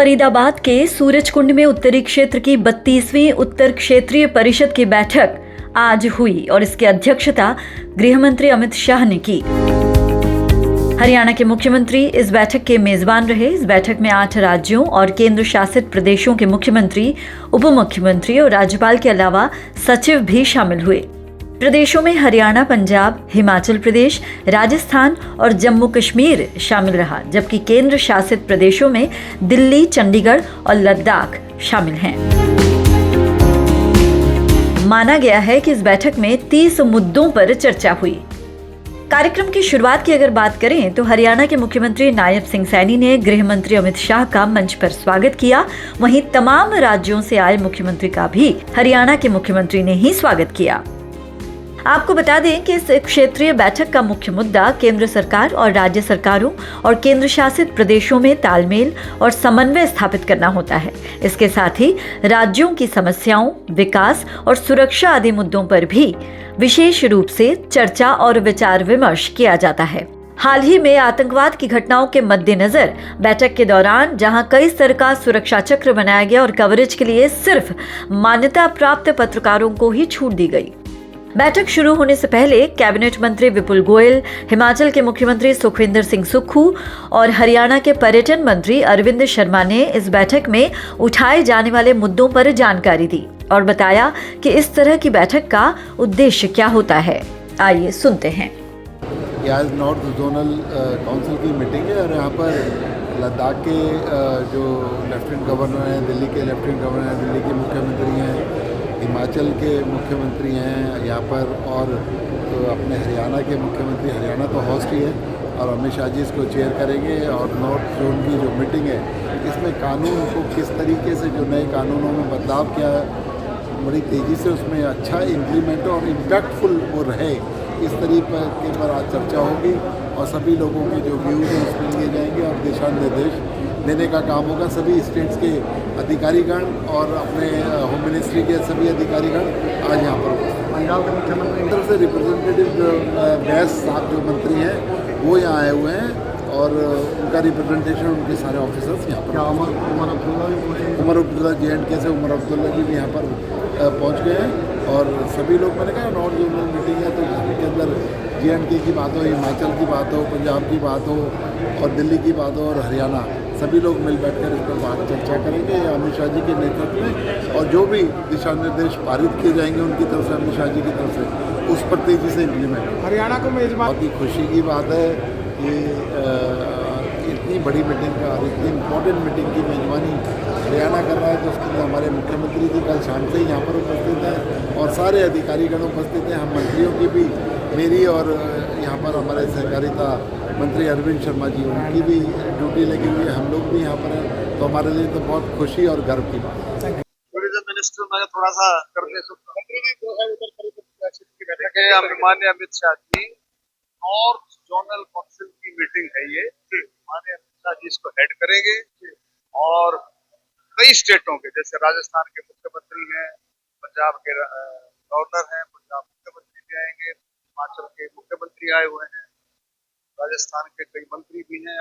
फरीदाबाद के सूरजकुंड में उत्तरी क्षेत्र की 32वीं उत्तर क्षेत्रीय परिषद की बैठक आज हुई और इसकी अध्यक्षता गृह मंत्री अमित शाह ने की। हरियाणा के मुख्यमंत्री इस बैठक के मेजबान रहे। इस बैठक में 8 राज्यों और केंद्र शासित प्रदेशों के मुख्यमंत्री, उप मुख्यमंत्री और राज्यपाल के अलावा सचिव भी शामिल हुए। प्रदेशों में हरियाणा, पंजाब, हिमाचल प्रदेश, राजस्थान और जम्मू कश्मीर शामिल रहा, जबकि केंद्र शासित प्रदेशों में दिल्ली, चंडीगढ़ और लद्दाख शामिल हैं। माना गया है कि इस बैठक में 30 मुद्दों पर चर्चा हुई। कार्यक्रम की शुरुआत की अगर बात करें तो हरियाणा के मुख्यमंत्री नायब सिंह सैनी ने गृह मंत्री अमित शाह का मंच पर स्वागत किया। वहीं तमाम राज्यों से आए मुख्यमंत्री का भी हरियाणा के मुख्यमंत्री ने ही स्वागत किया। आपको बता दें कि इस क्षेत्रीय बैठक का मुख्य मुद्दा केंद्र सरकार और राज्य सरकारों और केंद्र शासित प्रदेशों में तालमेल और समन्वय स्थापित करना होता है। इसके साथ ही राज्यों की समस्याओं, विकास और सुरक्षा आदि मुद्दों पर भी विशेष रूप से चर्चा और विचार विमर्श किया जाता है। हाल ही में आतंकवाद की घटनाओं के मद्देनजर बैठक के दौरान जहां कई स्तर का सुरक्षा चक्र बनाया गया और कवरेज के लिए सिर्फ मान्यता प्राप्त पत्रकारों को ही छूट दी गई। बैठक शुरू होने से पहले कैबिनेट मंत्री विपुल गोयल, हिमाचल के मुख्यमंत्री सुखविंदर सिंह सुक्खू और हरियाणा के पर्यटन मंत्री अरविंद शर्मा ने इस बैठक में उठाए जाने वाले मुद्दों पर जानकारी दी और बताया कि इस तरह की बैठक का उद्देश्य क्या होता है। आइए सुनते हैं। आज नॉर्थ जोनल काउंसिल की मीटिंग है और यहाँ पर लद्दाख के जो लेफ्टिनेंट गवर्नर हैं, दिल्ली के लेफ्टिनेंट गवर्नर हैं, दिल्ली के मुख्यमंत्री हैं, हिमाचल के मुख्यमंत्री हैं यहाँ पर और अपने हरियाणा के मुख्यमंत्री, हरियाणा तो होस्ट ही है और अमित शाह जी इसको चेयर करेंगे। और नॉर्थ जोन की जो मीटिंग है इसमें कानून को किस तरीके से जो नए कानूनों में बदलाव किया बड़ी तेज़ी से उसमें अच्छा इम्प्लीमेंट और इम्पैक्टफुल वो रहे, इस तरीके पर आज चर्चा होगी और सभी लोगों के जो व्यूज़ हैं उसमें लिए जाएंगे और दिशा निर्देश देने का काम होगा। सभी स्टेट्स के अधिकारीगण और अपने होम मिनिस्ट्री के सभी अधिकारीगण आज यहाँ पर पंजाब के मुख्यमंत्री की तरफ से रिप्रेजेंटेटिव बैस साहब जो मंत्री हैं वो यहाँ आए हुए हैं और उनका रिप्रेजेंटेशन उनके सारे ऑफिसर्स यहाँ पर। उमर अब्दुल्ला JNK से उमर अब्दुल्ला जी भी यहाँ पर पहुँच गए हैं और सभी लोग, मैंने कहा नॉर्थ जोनल मीटिंग है तो जिसके अंदर JNK की बात हो, हिमाचल की बात हो, पंजाब की बात हो और दिल्ली की बात हो और हरियाणा, सभी लोग मिल बैठकर इस पर बात चर्चा करेंगे अमित शाह जी के नेतृत्व में और जो भी दिशा निर्देश पारित किए जाएंगे उनकी तरफ से, अमित शाह जी की तरफ से, उस पर तेजी से इम्प्लीमेंट। हरियाणा को मेजबान, बहुत ही खुशी की बात है कि इतनी बड़ी मीटिंग का और इतनी इम्पोर्टेंट मीटिंग की मेजबानी हरियाणा कर रहा है तो उसके लिए हमारे मुख्यमंत्री जी कल शाम से ही यहाँ पर उपस्थित हैं और सारे अधिकारीगण उपस्थित हैं। हम मंत्रियों की भी, मेरी और यहाँ पर हमारे सहकारिता मंत्री अरविंद शर्मा जी, उनकी भी ड्यूटी लगी हुई है, हम लोग भी यहाँ पर हैं, तो हमारे लिए तो बहुत खुशी और गर्व की बात है। टूरिज्म मिनिस्टर मैं थोड़ा सा करने माननीय Amit Shah ji, north zonal council की मीटिंग है ये, माननीय अमित शाह जी इसको हेड करेंगे और कई स्टेटों के, जैसे राजस्थान के मुख्यमंत्री हैं, पंजाब के गवर्नर हैं, पंजाब मुख्यमंत्री भी आएंगे, हिमाचल के मुख्यमंत्री आए हुए हैं, राजस्थान के कई मंत्री भी हैं,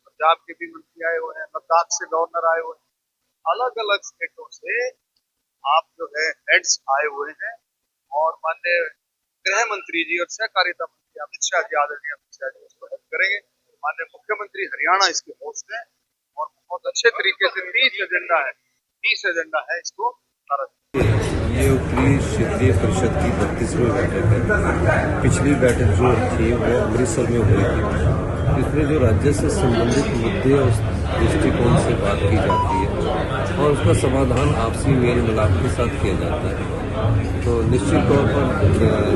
पंजाब के भी मंत्री आए हुए हैं, लद्दाख से गवर्नर आए हुए हैं, अलग अलग स्टेटों से आप जो है हेड्स आए हुए हैं और माननीय गृह मंत्री जी और सहकारिता मंत्री अमित शाह जी, आदरणीय अमित शाह जी इसको हेड करेंगे। माननीय मुख्यमंत्री हरियाणा इसके होस्ट हैं और बहुत अच्छे तरीके से 30 एजेंडा है इसको। ये उत्तरी क्षेत्रीय परिषद की 32वीं बैठक है। पिछली बैठक जो थी वो अमृतसर में हुई थी। इसमें जो राज्य से संबंधित मुद्दे उस दृष्टिकोण से बात की जाती है और उसका समाधान आपसी मेल मिलाप के साथ किया जाता है। तो निश्चित तौर पर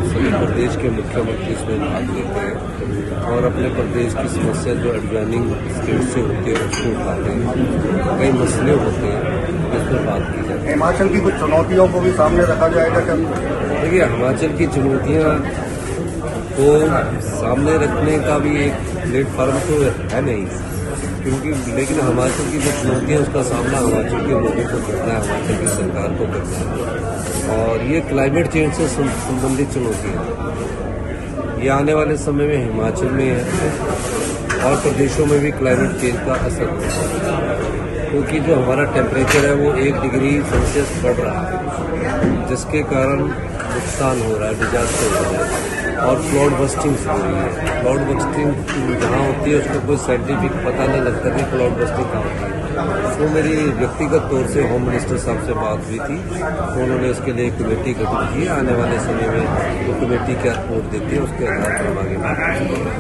सभी प्रदेश के मुख्यमंत्री इसमें भाग लेते हैं और अपने प्रदेश की समस्या जो एडजॉइनिंग स्टेट से होती है उसको उठाते हैं। कई मसले होते हैं जिस पर बात की जाती है। हिमाचल की कुछ चुनौतियों को भी सामने रखा जाएगा क्या? देखिए, हिमाचल की चुनौतियाँ को सामने रखने का भी एक प्लेटफार्म तो है नहीं, क्योंकि लेकिन हिमाचल की जो चुनौतियाँ उसका सामना हिमाचल के लोगों को करना है, हिमाचल की सरकार को करना है और ये क्लाइमेट चेंज से संबंधित चुनौतियाँ ये आने वाले समय में हिमाचल में है और प्रदेशों में भी क्लाइमेट चेंज का असर होगा। क्योंकि जो हमारा टेम्परेचर है वो 1 डिग्री सेल्सियस बढ़ रहा है, जिसके कारण नुकसान हो रहा है, डिजास्टर हो रहा है और क्लाउड बस्टिंग हो रही है। क्लाउड बस्टिंग जहाँ होती है उसको कोई साइंटिफिक पता नहीं लगता कि क्लाउड बस्टिंग कहाँ होती है। तो मेरी व्यक्तिगत तौर से होम मिनिस्टर साहब से बात हुई थी, तो उन्होंने उसके लिए एक कमेटी गठित की है। आने वाले समय में वो कमेटी क्या रिपोर्ट देती है उसके आधार पर हम आगे बात करेंगे।